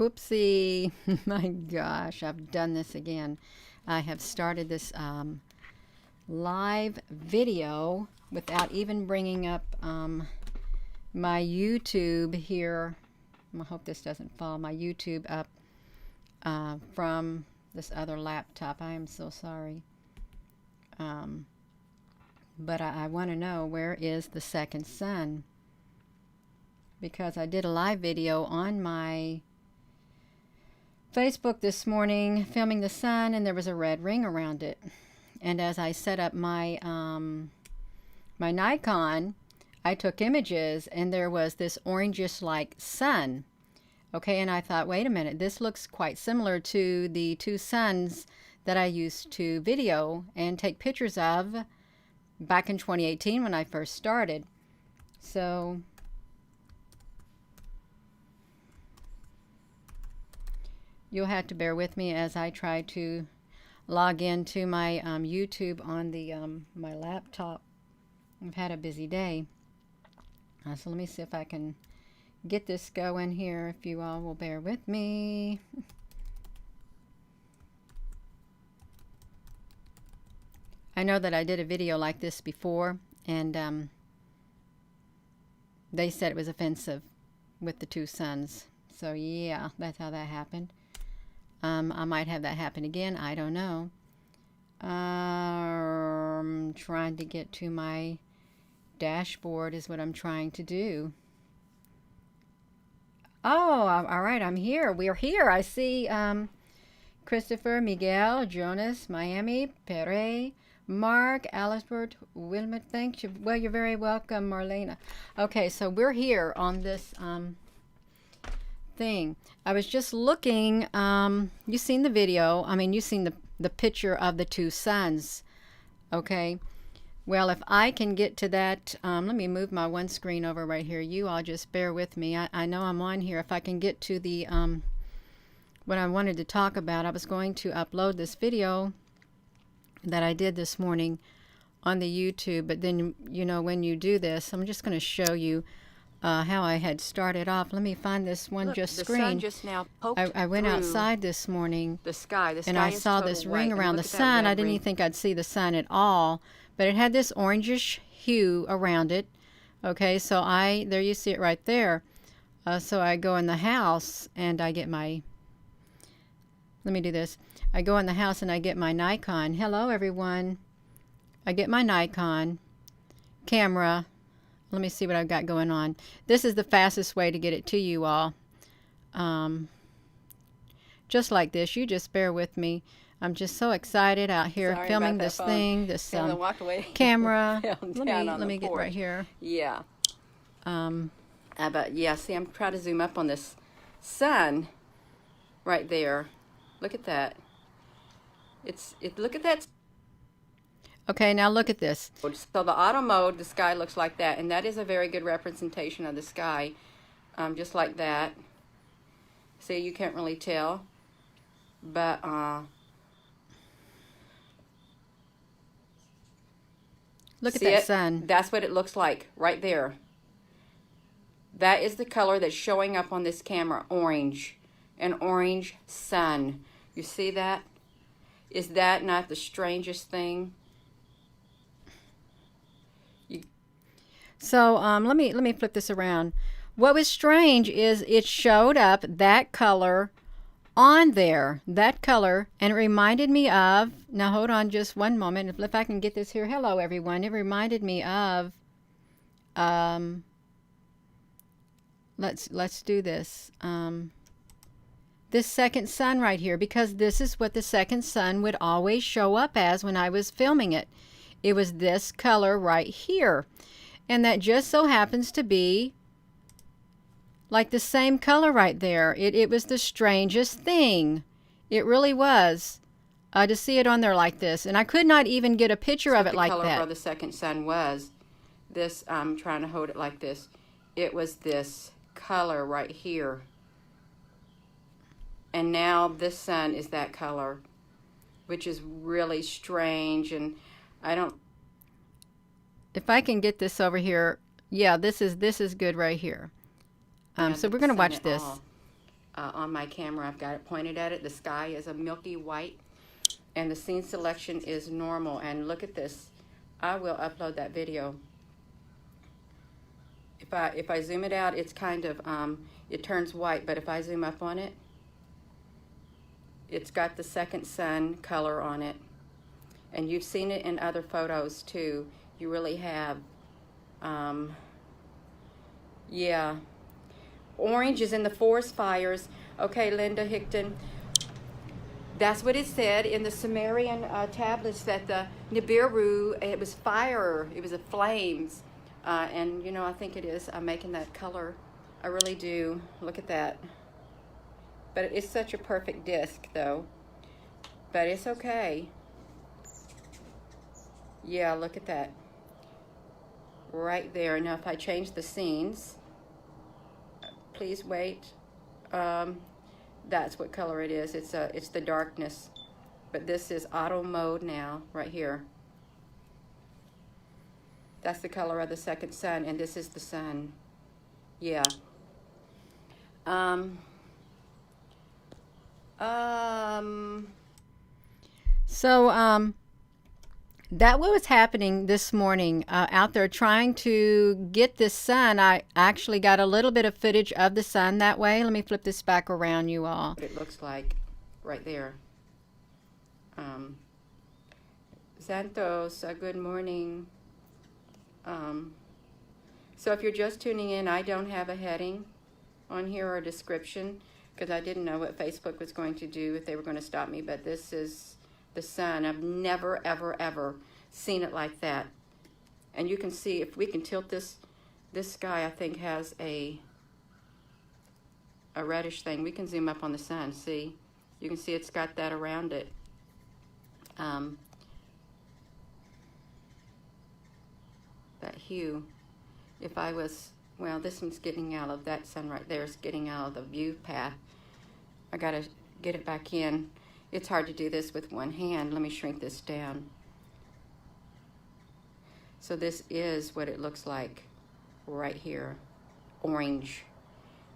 Oopsie. My gosh, I've done this again. I have started this live video without even bringing up my YouTube here. I hope this doesn't fall. My YouTube up from this other laptop. I am so sorry. But I want to know, where is the second sun? Because I did a live video on my Facebook this morning filming the sun, and there was a red ring around it. And as I set up my my Nikon, I took images and there was this orangish like sun. Okay, and I thought, wait a minute, this looks quite similar to the two suns that I used to video and take pictures of back in 2018 when I first started. So you'll have to bear with me as I try to log into my YouTube on the my laptop. I've had a busy day. So let me see if I can get this going here, if you all will bear with me. I know that I did a video like this before, and they said it was offensive with the two suns. So yeah, that's how that happened. I might have that happen again. I don't know. Trying to get to my dashboard is what I'm trying to do. Oh, all right. I'm here. We're here. I see Christopher, Miguel, Jonas, Miami, Pere, Mark, Alisbert, Wilmot. Thank you. Well, you're very welcome, Marlena. Okay, so we're here on this thing. I was just looking. You've seen the video. I mean, you've seen the picture of the two suns. Okay. Well, if I can get to that, let me move my one screen over right here. You all just bear with me. I know I'm on here. If I can get to the what I wanted to talk about, I was going to upload this video that I did this morning on the YouTube. But then, you know, when you do this, I'm just going to show you how I had started off. Let me find this one. Look, just the screen. Sun just now poked I went outside this morning. The sky and I saw this ring around the sun. I didn't even think I'd see the sun at all, but it had this orangish hue around it. Okay, so there you see it right there. So I go in the house and I get my, let me do this. I go in the house and I get my Nikon. Hello, everyone. I get my Nikon camera. Let me see what I've got going on. This is the fastest way to get it to you all. Just like this. You just bear with me. I'm just so excited out here filming this thing, this camera. Let me get right here. Yeah. But yeah, see, I'm trying to zoom up on this sun right there. Look at that. Look at that. Okay, now look at this. So the auto mode, the sky looks like that, and that is a very good representation of the sky, just like that. See, you can't really tell, but look at that sun. That's what it looks like right there. That is the color that's showing up on this camera, orange, an orange sun. You see that? Is that not the strangest thing? So let me flip this around. What was strange is it showed up that color on there, that color, and it reminded me of, now hold on just one moment, if I can get this here. Hello everyone. It reminded me of let's do this. This second sun right here, because this is what the second sun would always show up as when I was filming it. It was this color right here. And that just so happens to be like the same color right there. It was the strangest thing. It really was, to see it on there like this. And I could not even get a picture of it like that. The color of the second sun was this. I'm trying to hold it like this. It was this color right here. And now this sun is that color, which is really strange. And I don't. If I can get this over here, yeah, this is good right here. So we're going to watch this. on my camera. I've got it pointed at it. The sky is a milky white, and the scene selection is normal. And look at this. I will upload that video. If I zoom it out, it's kind of it turns white, but if I zoom up on it, it's got the second sun color on it. And you've seen it in other photos too. You really have. Yeah. Orange is in the forest fires. Okay, Linda Hickton. That's what it said in the Sumerian tablets, that the Nibiru, it was fire, it was a flames. And you know, I think it is making that color. I really do. Look at that. But it's such a perfect disc though. But it's okay. Yeah, look at that. Right there. Now if I change the scenes, please wait. That's what color it is. It's the darkness. But this is auto mode now, right here. That's the color of the second sun, and this is the sun. Yeah. So, that what was happening this morning out there trying to get this sun. I actually got a little bit of footage of the sun that way. Let me flip this back around, you all. What it looks like right there. Santos, good morning. So if you're just tuning in, I don't have a heading on here or a description because I didn't know what Facebook was going to do, if they were going to stop me, but this is the sun. I've never, ever, ever seen it like that. And you can see, if we can tilt this sky, I think, has a reddish thing. We can zoom up on the sun, see? You can see it's got that around it. That hue. If I was, well, this one's getting out of, that sun right there is getting out of the view path. I gotta get it back in. It's hard to do this with one hand. Let me shrink this down. So this is what it looks like right here. Orange.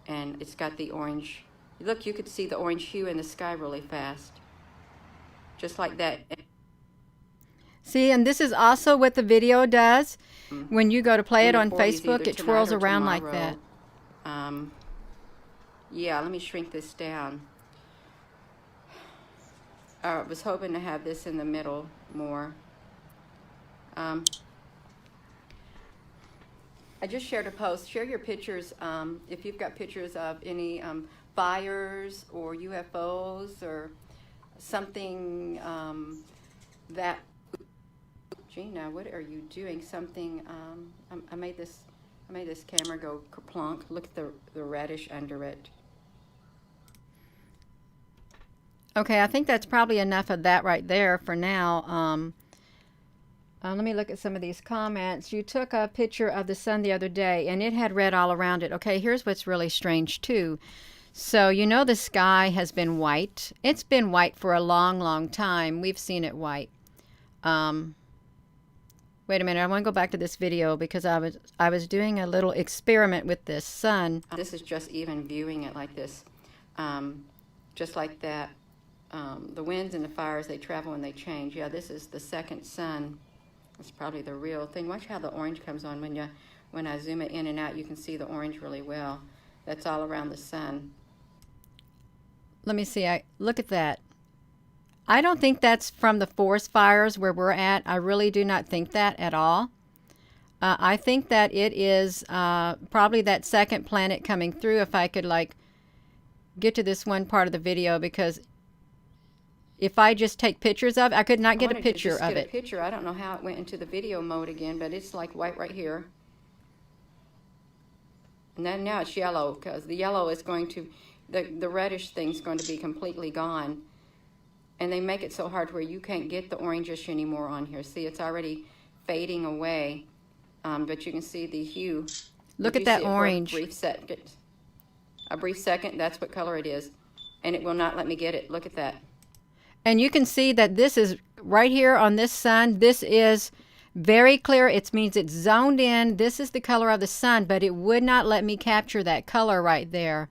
And it's got the orange. Look, you could see the orange hue in the sky really fast. Just like that. See, and this is also what the video does. When you go to play it on 40s, Facebook, either it twirls tonight or around like tomorrow. that. Yeah, let me shrink this down. I was hoping to have this in the middle more. I just shared a post. Share your pictures if you've got pictures of any fires or UFOs or something that. Gina, what are you doing? Something. I made this camera go kerplunk. Look at the reddish under it. Okay, I think that's probably enough of that right there for now. Let me look at some of these comments. You took a picture of the sun the other day, and it had red all around it. Okay, here's what's really strange, too. So, you know the sky has been white. It's been white for a long, long time. We've seen it white. Wait a minute, I want to go back to this video because I was doing a little experiment with this sun. This is just even viewing it like this. Just like that. The winds and the fires, they travel and they change. Yeah, this is the second sun. It's probably the real thing. Watch how the orange comes on. When I zoom it in and out, you can see the orange really well. That's all around the sun. Let me see. Look at that. I don't think that's from the forest fires where we're at. I really do not think that at all. I think that it is probably that second planet coming through. If I could like get to this one part of the video, because if I just take pictures of it, I could not get a picture of it. I don't know how it went into the video mode again, but it's like white right here. And then now it's yellow, because the yellow is going to, the reddish thing's going to be completely gone. And they make it so hard where you can't get the orangish anymore on here. See, it's already fading away, but you can see the hue. Look at that orange. A brief second, that's what color it is. And it will not let me get it. Look at that. And you can see that this is right here on this sun. This is very clear. It means it's zoned in. This is the color of the sun, but it would not let me capture that color right there.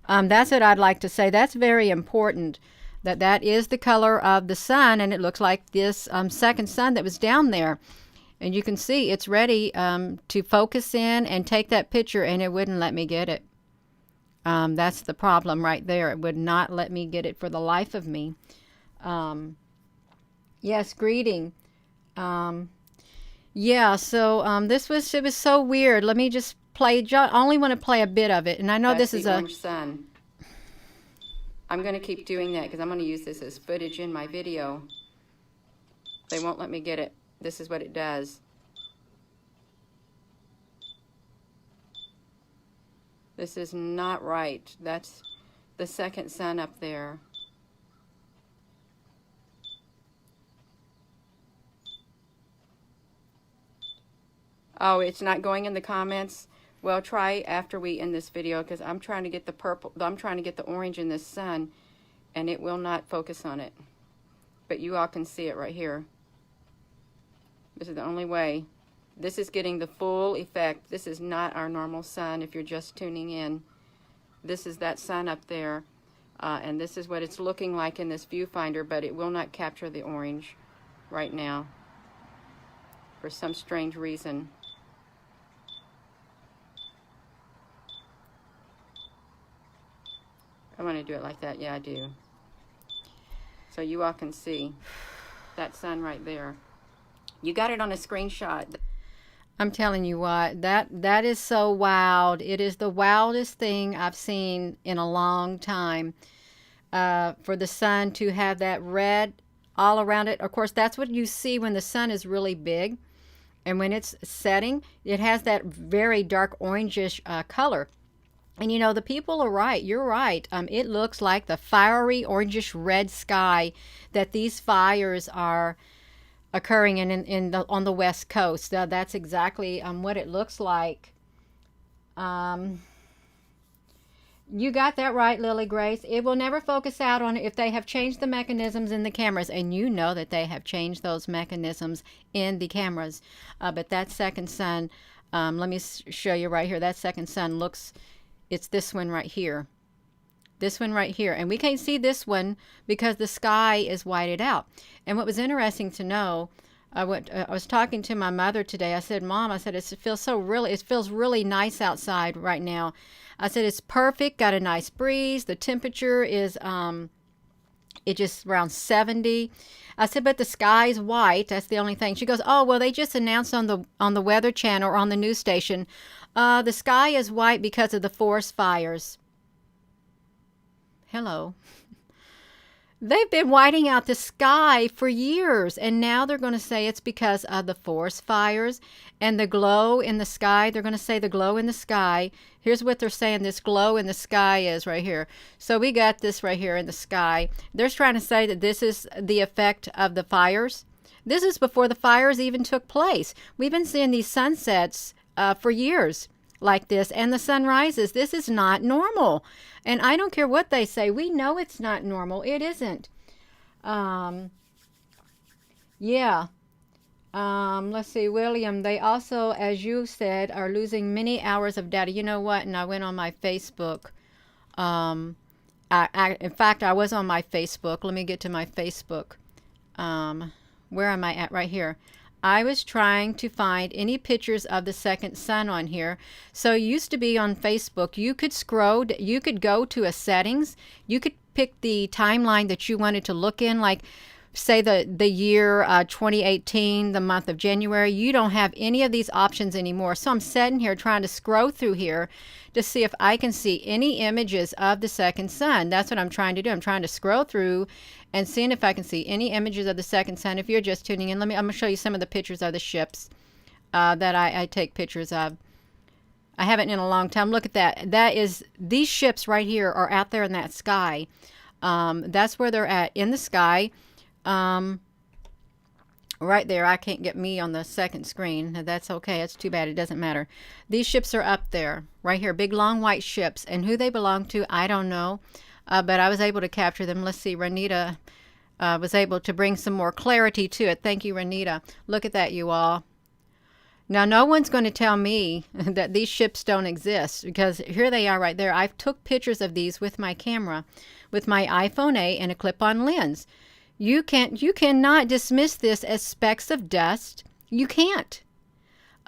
That's what I'd like to say. That's very important, that that is the color of the sun, and it looks like this second sun that was down there. And you can see it's ready to focus in and take that picture, and it wouldn't let me get it. That's the problem right there. It would not let me get it for the life of me. Yes, greeting. Yeah, so it was so weird. Let me just play. I only want to play a bit of it, and I know That's this is the a. orange sun. I'm going to keep doing that because I'm going to use this as footage in my video. They won't let me get it. This is what it does. This is not right. That's the second sun up there. Oh, it's not going in the comments? Well, try after we end this video because I'm trying to get the purple, I'm trying to get the orange in this sun, and it will not focus on it. But you all can see it right here. This is the only way. This is getting the full effect. This is not our normal sun if you're just tuning in. This is that sun up there, and this is what it's looking like in this viewfinder, but it will not capture the orange right now for some strange reason. I want to do it like that. Yeah, I do. So you all can see that sun right there. You got it on a screenshot. I'm telling you what, that is so wild. It is the wildest thing I've seen in a long time. For the sun to have that red all around it. Of course, that's what you see when the sun is really big. And when it's setting, it has that very dark orangish color. And you know, the people are right. You're right. It looks like the fiery orangish red sky that these fires are occurring on the west coast. That's exactly what it looks like. You got that right, Lily Grace. It will never focus out on it if they have changed the mechanisms in the cameras, and you know that they have changed those mechanisms in the cameras. But that second sun, let me show you right here. That second sun looks, it's this one right here. This one right here. And we can't see this one because the sky is whited out. And what was interesting to know, I was talking to my mother today. I said, Mom, I said, it feels really nice outside right now. I said, it's perfect, got a nice breeze. The temperature is, it just around 70. I said, but the sky is white. That's the only thing. She goes, oh, well, they just announced on the Weather Channel or on the news station, the sky is white because of the forest fires. Hello. They've been whiting out the sky for years, and now they're going to say it's because of the forest fires and the glow in the sky. They're going to say the glow in the sky. Here's what they're saying this glow in the sky is right here. So we got this right here in the sky. They're trying to say that this is the effect of the fires. This is before the fires even took place. We've been seeing these sunsets for years like this, and the sunrises. This is not normal. And I don't care what they say. We know it's not normal. It isn't. Yeah. Let's see, William, they also, as you said, are losing many hours of data. You know what? And I went on my Facebook. In fact, I was on my Facebook. Let me get to my Facebook. Where am I at? Right here. I was trying to find any pictures of the second sun on here. So it used to be on Facebook, you could scroll, you could go to a settings, you could pick the timeline that you wanted to look in, like say the year 2018, the month of January. You don't have any of these options anymore. So I'm sitting here trying to scroll through here to see if I can see any images of the second sun. That's what I'm trying to do. I'm trying to scroll through and seeing if I can see any images of the second sun. If you're just tuning in, I'm going to show you some of the pictures of the ships that I take pictures of. I haven't in a long time. Look at that. These ships right here are out there in that sky. That's where they're at, in the sky. Right there. I can't get me on the second screen. That's okay. It's too bad. It doesn't matter. These ships are up there, right here. Big, long, white ships. And who they belong to, I don't know. But I was able to capture them. Let's see. Renita was able to bring some more clarity to it. Thank you, Renita. Look at that, you all. Now, no one's going to tell me that these ships don't exist, because here they are right there. I've took pictures of these with my camera, with my iPhone 8 and a clip-on lens. You cannot dismiss this as specks of dust. You can't.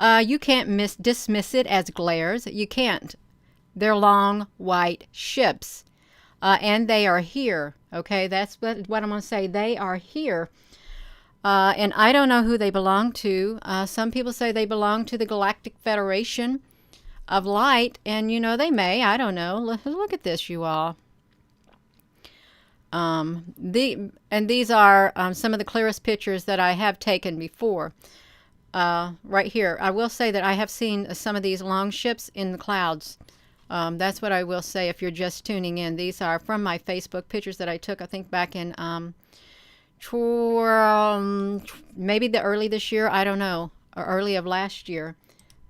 You can't dismiss it as glares. You can't. They're long white ships, and they are here. Okay, that's what I'm going to say. They are here. And I don't know who they belong to. Some people say they belong to the Galactic Federation of Light, and they may. I don't know. Look at this, you all. These are some of the clearest pictures that I have taken before. Right here, I will say that I have seen some of these long ships in the clouds. That's what I will say if you're just tuning in. These are from my Facebook pictures that I took, I think, back in maybe the early this year, I don't know, or early of last year.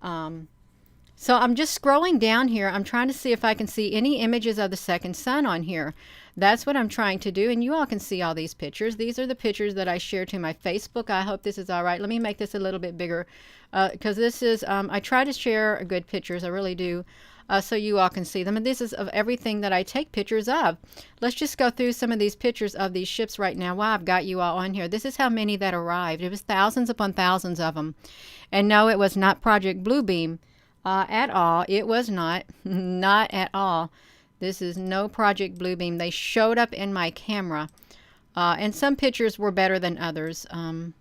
So I'm just scrolling down here. I'm trying to see if I can see any images of the second sun on here. That's what I'm trying to do, and you all can see all these pictures. These are the pictures that I shared to my Facebook. I hope this is all right. Let me make this a little bit bigger, because this is, I try to share good pictures, I really do, so you all can see them. And this is of everything that I take pictures of. Let's just go through some of these pictures of these ships right now while I've got you all on here. This is how many that arrived. It was thousands upon thousands of them. And no, it was not Project Bluebeam at all. It was not. Not at all. This is no Project Bluebeam. They showed up in my camera. And some pictures were better than others. And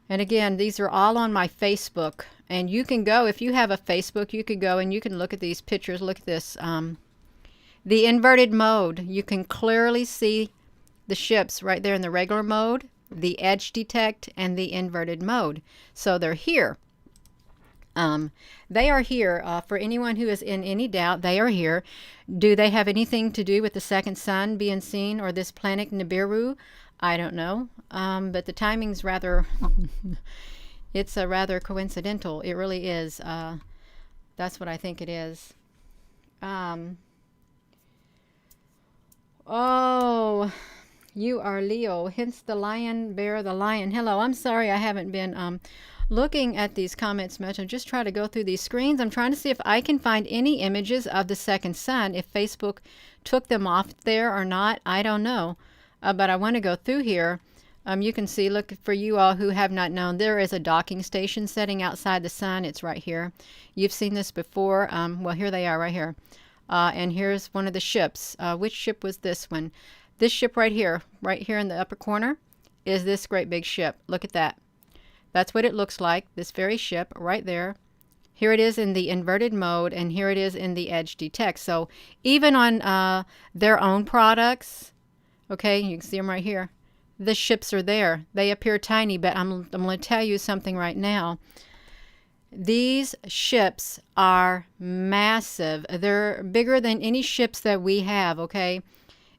again, these are all on my Facebook. And you can go, if you have a Facebook, you can go and you can look at these pictures. Look at this. The inverted mode. You can clearly see the ships right there in the regular mode, the edge detect, and the inverted mode. So they're here. They are here. For anyone who is in any doubt, they are here. Do they have anything to do with the second sun being seen or this planet Nibiru? I don't know. But the timing's rather, it's rather coincidental. It really is. That's what I think it is. Oh, you are Leo, hence the lion, bear, the lion. Hello, I'm sorry I haven't been looking at these comments much. I'm just trying to go through these screens. I'm trying to see if I can find any images of the second sun, if Facebook took them off there or not. I don't know. But I want to go through here. You can see, look, for you all who have not known, there is a docking station setting outside the sun. It's right here. You've seen this before. Well, here they are right here. And here's one of the ships. Which ship was this one? This ship right here in the upper corner, is this great big ship. Look at that. That's what it looks like, this very ship right there. Here it is in the inverted mode, and here it is in the edge detect. So even on their own products, okay, you can see them right here. The ships are there. They appear tiny, but I'm going to tell you something right now. These ships are massive. They're bigger than any ships that we have, okay?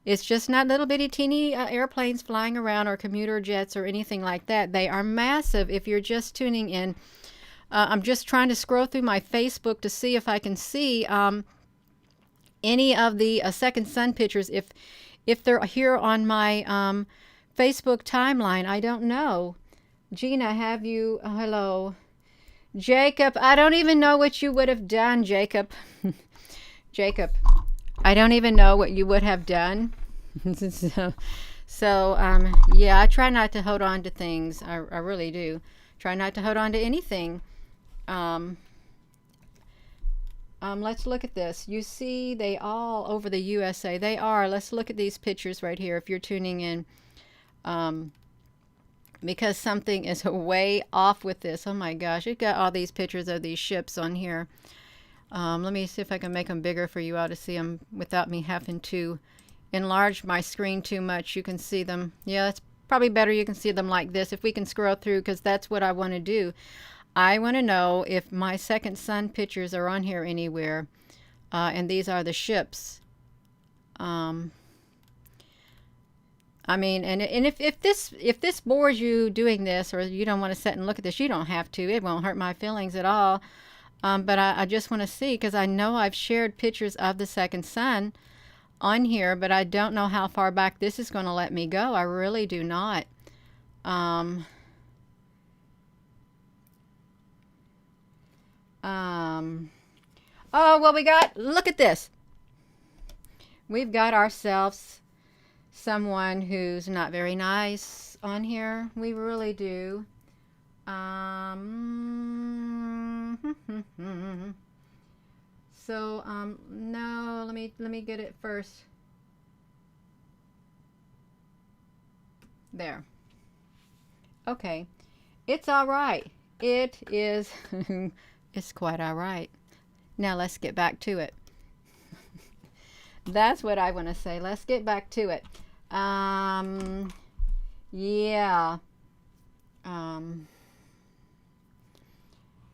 It's just not little bitty teeny airplanes flying around or commuter jets or anything like that. They are massive. If you're just tuning in, I'm just trying to scroll through my Facebook to see if I can see any of the second sun pictures. If they're here on my Facebook timeline, I don't know. Gina, have you? Hello. Jacob, I don't even know what you would have done, Jacob. Jacob, I don't even know what you would have done. So, yeah, I try not to hold on to things. I really do. Try not to hold on to anything. Let's look at this. You see they all over the USA. They are. Let's look at these pictures right here if you're tuning in. Because something is way off with this. Oh my gosh, it got all these pictures of these ships on here. Let me see if I can make them bigger for you all to see them without me having to enlarge my screen too much. You can see them. Yeah, it's probably better you can see them like this if we can scroll through, because that's what I want to do. I want to know if my second sun pictures are on here anywhere. And these are the ships. I mean, and if this bores you doing this, or you don't want to sit and look at this, you don't have to. It won't hurt my feelings at all. But I just want to see, because I know I've shared pictures of the second sun on here, but I don't know how far back this is going to let me go. I really do not. Oh, well, look at this. We've got ourselves someone who's not very nice on here. We really do. So, no, let me get it first. There. Okay. It's all right. It is, it's quite all right. Now let's get back to it. That's what I want to say. Let's get back to it. Yeah.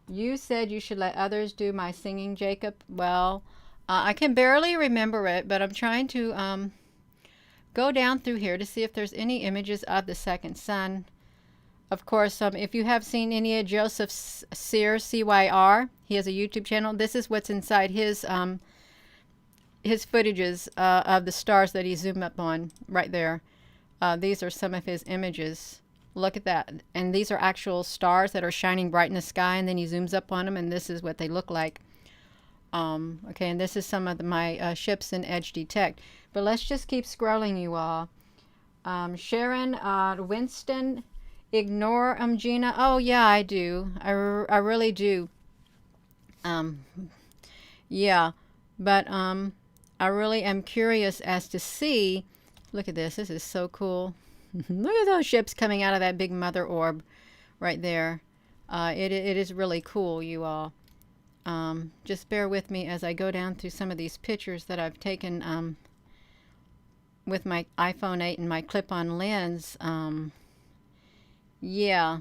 You said you should let others do my singing, Jacob. Well, I can barely remember it, but I'm trying to go down through here to see if there's any images of the second son. Of course, if you have seen any of Joseph Cyr, CYR, he has a YouTube channel. This is what's inside his footages of the stars that he zoomed up on right there. These are some of his images. Look at that. And these are actual stars that are shining bright in the sky, and then he zooms up on them, and this is what they look like. Okay, and this is some of my ships in Edge Detect. But let's just keep scrolling, you all. Sharon, Winston, ignore Gina. Oh, yeah, I do. I really do. Yeah, but I really am curious as to see. Look at this. This is so cool. Look at those ships coming out of that big mother orb right there. It is really cool, you all. Just bear with me as I go down through some of these pictures that I've taken with my iPhone 8 and my clip-on lens. Yeah.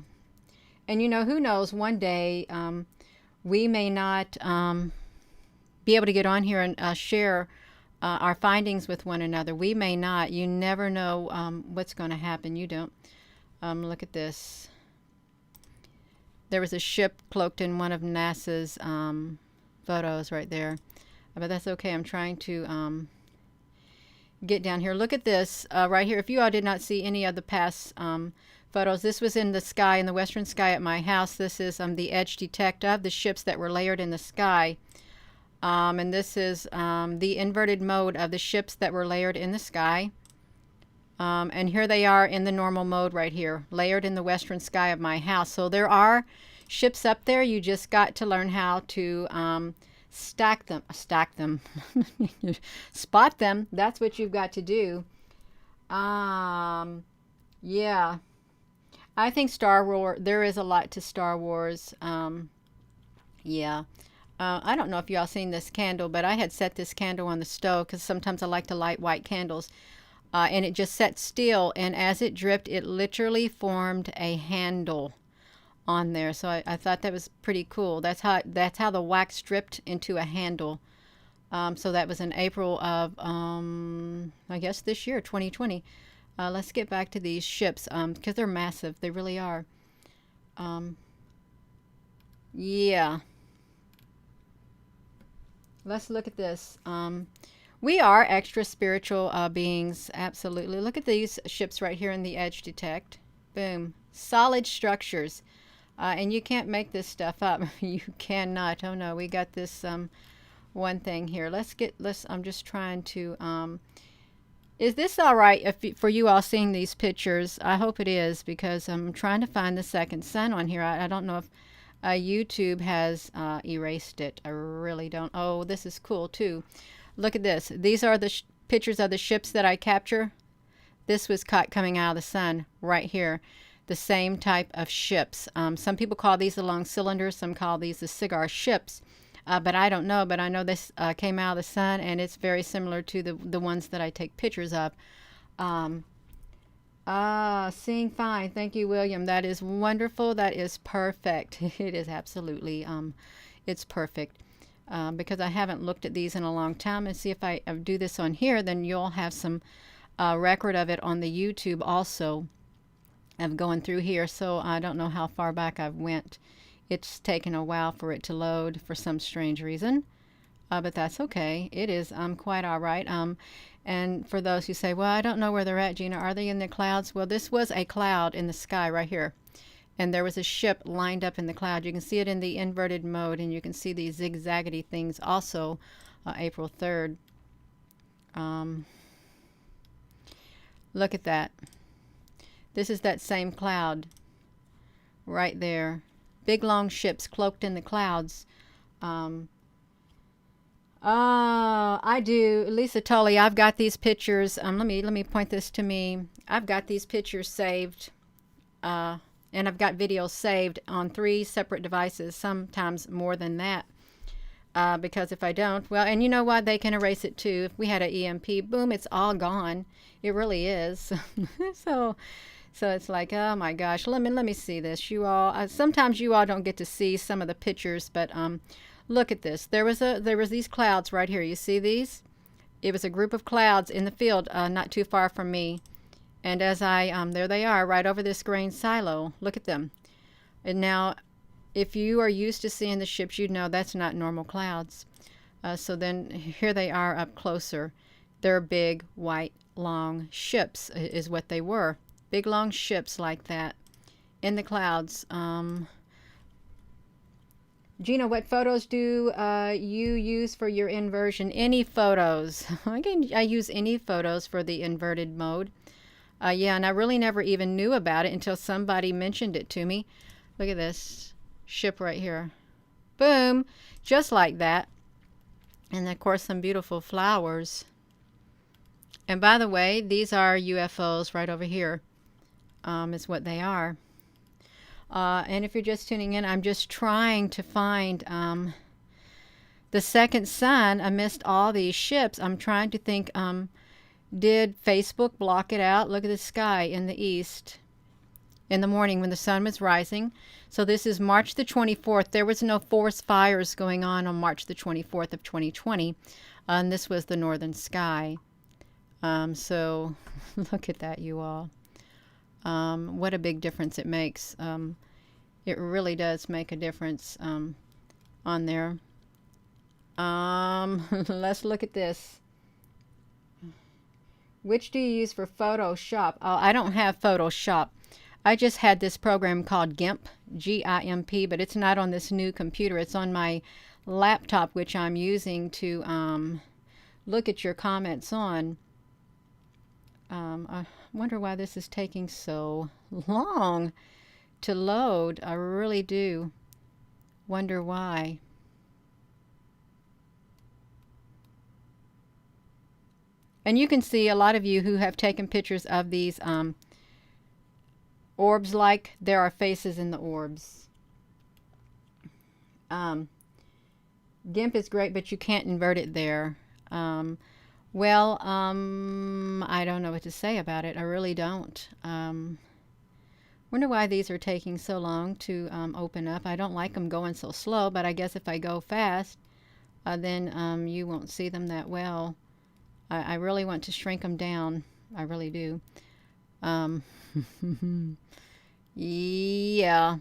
And you know, who knows, one day we may not be able to get on here and share our findings with one another. We may not. You never know what's going to happen. You don't. Look at this. There was a ship cloaked in one of NASA's photos right there. But that's okay. I'm trying to get down here. Look at this right here. If you all did not see any of the past photos, this was in the sky, in the western sky at my house. This is the Edge Detect of the ships that were layered in the sky. And this is the inverted mode of the ships that were layered in the sky. And here they are in the normal mode right here, layered in the western sky of my house. So there are ships up there. You just got to learn how to stack them, spot them. That's what you've got to do. Yeah. I think Star Wars, there is a lot to Star Wars. Yeah. I don't know if y'all seen this candle, but I had set this candle on the stove because sometimes I like to light white candles. And it just set still, and as it dripped, it literally formed a handle on there. So I thought that was pretty cool. That's how the wax dripped into a handle. So that was in April of I guess this year, 2020. Let's get back to these ships because they're massive. They really are. Yeah. Let's look at this. We are extra spiritual beings, absolutely. Look at these ships right here in the Edge Detect. Boom. Solid structures. And you can't make this stuff up. You cannot. Oh no, we got this one thing here. I'm just trying to, is this all right for you all seeing these pictures? I hope it is, because I'm trying to find the second sun on here. I don't know if YouTube has erased it. I really don't. Oh, this is cool too. Look at this. These are the pictures of the ships that I capture. This was caught coming out of the sun right here. The same type of ships. Some people call these the long cylinders. Some call these the cigar ships. But I don't know. But I know this came out of the sun, and it's very similar to the ones that I take pictures of. Seeing fine. Thank you, William. That is wonderful. That is perfect. It is absolutely, it's perfect. Because I haven't looked at these in a long time. And see, if I do this on here, then you'll have some record of it on the YouTube also of going through here. So I don't know how far back I've went. It's taken a while for it to load for some strange reason. But that's okay. It is quite all right. And for those who say, well, I don't know where they're at, Gina. Are they in the clouds? Well, this was a cloud in the sky right here. and there was a ship lined up in the cloud. You can see it in the inverted mode, and you can see these zigzaggedy things also April 3rd. Look at that. This is that same cloud right there. Big long ships cloaked in the clouds. I do. Lisa Tully, I've got these pictures. Let me point this to me. I've got these pictures saved. And I've got videos saved on 3 separate devices, sometimes more than that. Because if I don't, well, and you know what? They can erase it too. If we had an EMP, boom, it's all gone. It really is. So it's like, oh my gosh, let me see this. You all, sometimes you all don't get to see some of the pictures, but look at this. There was these clouds right here. You see these? It was a group of clouds in the field, not too far from me. And as there they are, right over this grain silo. Look at them. And now, if you are used to seeing the ships, you'd know that's not normal clouds. So then here they are up closer. They're big, white, long ships is what they were. Big, long ships like that in the clouds. Gina, what photos do you use for your inversion? Any photos. I use any photos for the inverted mode. Yeah, and I really never even knew about it until somebody mentioned it to me. Look at this ship right here. Boom, just like that. And of course some beautiful flowers. And by the way, these are UFOs right over here. Is what they are. And if you're just tuning in, I'm just trying to find the second sun amidst all these ships. I'm trying to think, did Facebook block it out? Look at the sky in the east in the morning when the sun was rising. So this is March the 24th. There was no forest fires going on March the 24th of 2020. And this was the northern sky. So look at that, you all. What a big difference it makes. It really does make a difference on there. Let's look at this. Which do you use for Photoshop? Oh, I don't have Photoshop. I just had this program called GIMP, G-I-M-P, but it's not on this new computer. It's on my laptop, which I'm using to look at your comments on. I wonder why this is taking so long to load. I really do wonder why. And you can see a lot of you who have taken pictures of these orbs, like there are faces in the orbs. GIMP is great, but you can't invert it there. I don't know what to say about it. I really don't. Wonder why these are taking so long to open up. I don't like them going so slow, but I guess if I go fast, then you won't see them that well. I really want to shrink them down. I really do. Yeah.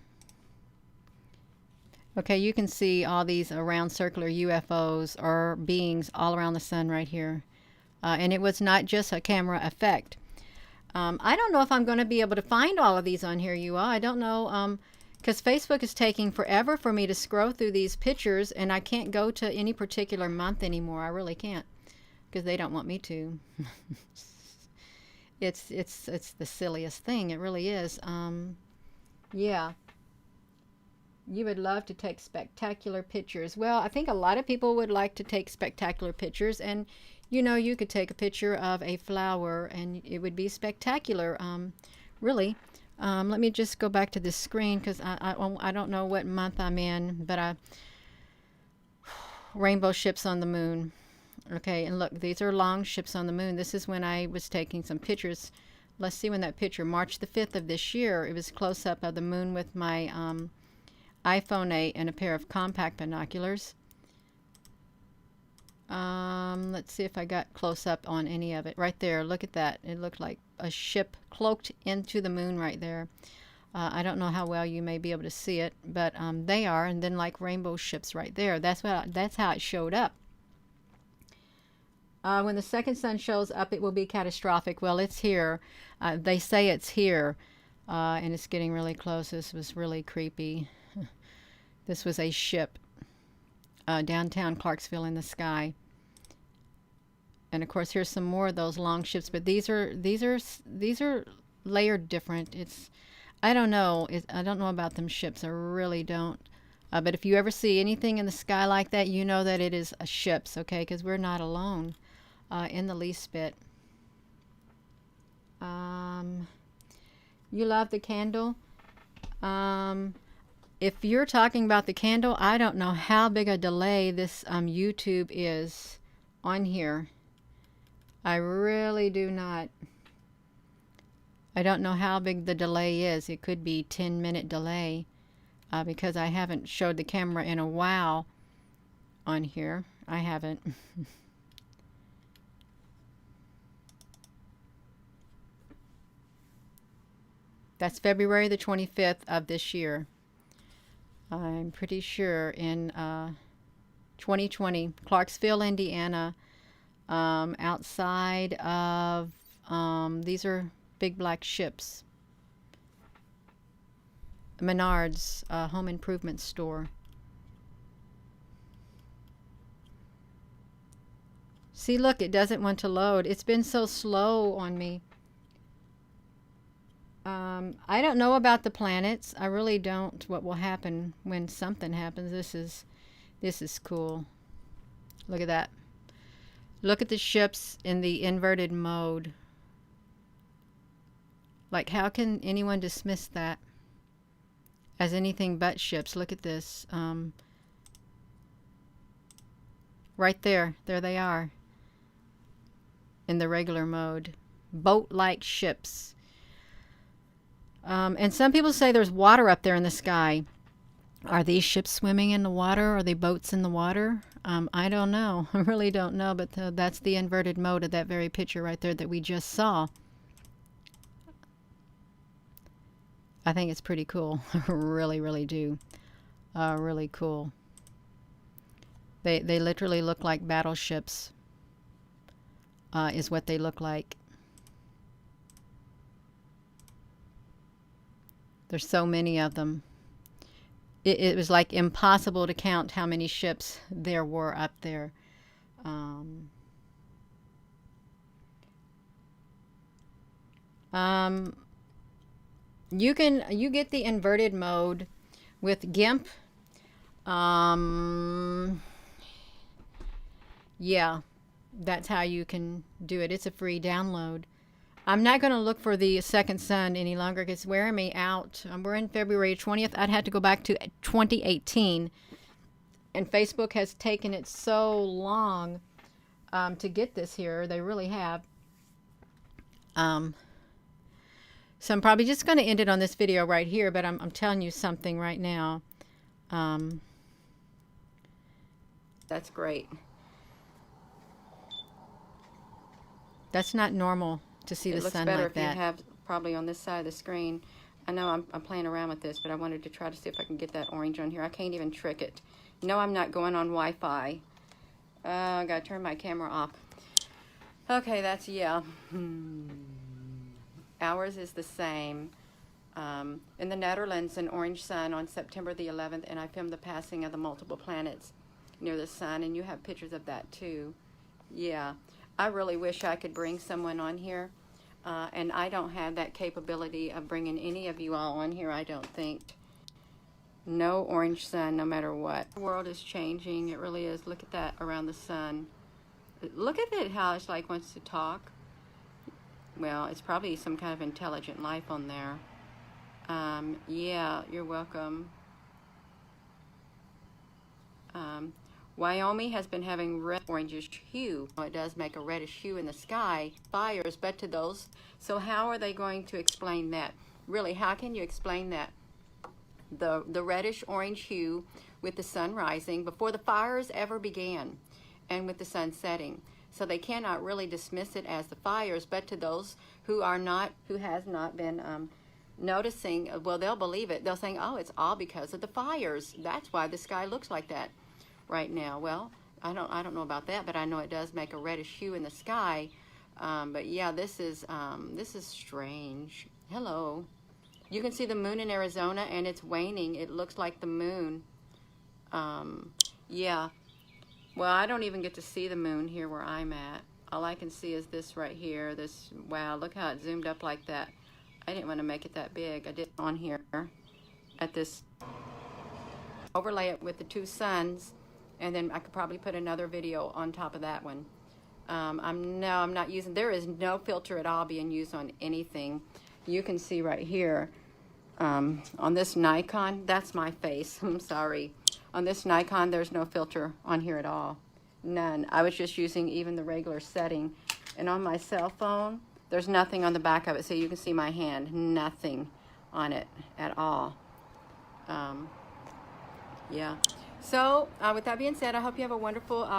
Okay, you can see all these round circular UFOs or beings all around the sun right here. And it was not just a camera effect. I don't know if I'm going to be able to find all of these on here, you all. I don't know, because Facebook is taking forever for me to scroll through these pictures, and I can't go to any particular month anymore. I really can't, because they don't want me to. It's the silliest thing. It really is. Yeah. You would love to take spectacular pictures. Well, I think a lot of people would like to take spectacular pictures, and you know, you could take a picture of a flower and it would be spectacular. Really. Let me just go back to this screen, because I don't know what month I'm in, but rainbow ships on the moon. Okay, and look, these are long ships on the moon. This is when I was taking some pictures. Let's see when that picture, March the 5th of this year, it was close up of the moon with my iPhone 8 and a pair of compact binoculars. Let's see if I got close up on any of it. Right there, look at that. It looked like a ship cloaked into the moon right there. I don't know how well you may be able to see it, but they are, and then like rainbow ships right there. That's how it showed up. When the second sun shows up, it will be catastrophic. Well, it's here. They say it's here. and it's getting really close. This was really creepy. This was a ship, downtown Clarksville in the sky. And of course, here's some more of those long ships, but these are layered different. I don't know. I don't know about them ships. I really don't. But if you ever see anything in the sky like that, you know that it is ships, okay? Because we're not alone in the least bit. You love the candle. If you're talking about the candle, I don't know how big a delay this YouTube is on here. I really do not. I don't know how big the delay is. It could be 10-minute delay because I haven't showed the camera in a while on here. I haven't. That's February the 25th of this year. I'm pretty sure in 2020, Clarksville, Indiana, outside of, these are big black ships. Menards, home improvement store. See, look, it doesn't want to load. It's been so slow on me. I don't know about the planets. I really don't. What will happen when something happens? This is cool. Look at that. Look at the ships in the inverted mode. Like, how can anyone dismiss that as anything but ships? Look at this. Right there. There they are. In the regular mode. Boat-like ships. And some people say there's water up there in the sky. Are these ships swimming in the water? Are they boats in the water? I don't know. I really don't know, but that's the inverted mode of that very picture right there that we just saw. I think it's pretty cool. I really, really do. Really cool. They literally look like battleships, is what they look like. There's so many of them. It was like impossible to count how many ships there were up there. You get the inverted mode with GIMP. Yeah, that's how you can do it. It's a free download. I'm not going to look for the second sun any longer because it's wearing me out. We're in February 20th. I'd have to go back to 2018. And Facebook has taken it so long to get this here. They really have. So I'm probably just going to end it on this video right here, but I'm telling you something right now. That's great. That's not normal to see the sun like that. It looks better if you have probably on this side of the screen. I know I'm playing around with this, but I wanted to try to see if I can get that orange on here. I can't even trick it. No, I'm not going on Wi-Fi. I gotta turn my camera off. Okay, that's, yeah. Ours is the same. In the Netherlands, an orange sun on September the 11th, and I filmed the passing of the multiple planets near the sun, and you have pictures of that too. Yeah. I really wish I could bring someone on here, and I don't have that capability of bringing any of you all on here, I don't think. No orange sun, no matter what. The world is changing. It really is. Look at that around the sun. Look at it, how it's like wants to talk. Well, it's probably some kind of intelligent life on there. Yeah, you're welcome. Wyoming has been having red orangish hue. It does make a reddish hue in the sky, fires, but to those. So how are they going to explain that? Really, how can you explain that? The reddish orange hue with the sun rising before the fires ever began and with the sun setting. So they cannot really dismiss it as the fires, but to those who has not been noticing, well, they'll believe it. They'll say, oh, it's all because of the fires. That's why the sky looks like that right now. Well, I don't know about that, but I know it does make a reddish hue in the sky. But yeah, this is strange. Hello. You can see the moon in Arizona, and it's waning. It looks like the moon. Yeah. Well, I don't even get to see the moon here where I'm at. All I can see is this right here. This, wow, look how it zoomed up like that. I didn't want to make it that big. I did on here at this, overlay it with the two suns, and then I could probably put another video on top of that one. I'm not using, there is no filter at all being used on anything. You can see right here, on this Nikon, that's my face, I'm sorry. On this Nikon, there's no filter on here at all. None. I was just using even the regular setting. And on my cell phone, there's nothing on the back of it, so you can see my hand. Nothing on it at all. Yeah. So, with that being said, I hope you have a wonderful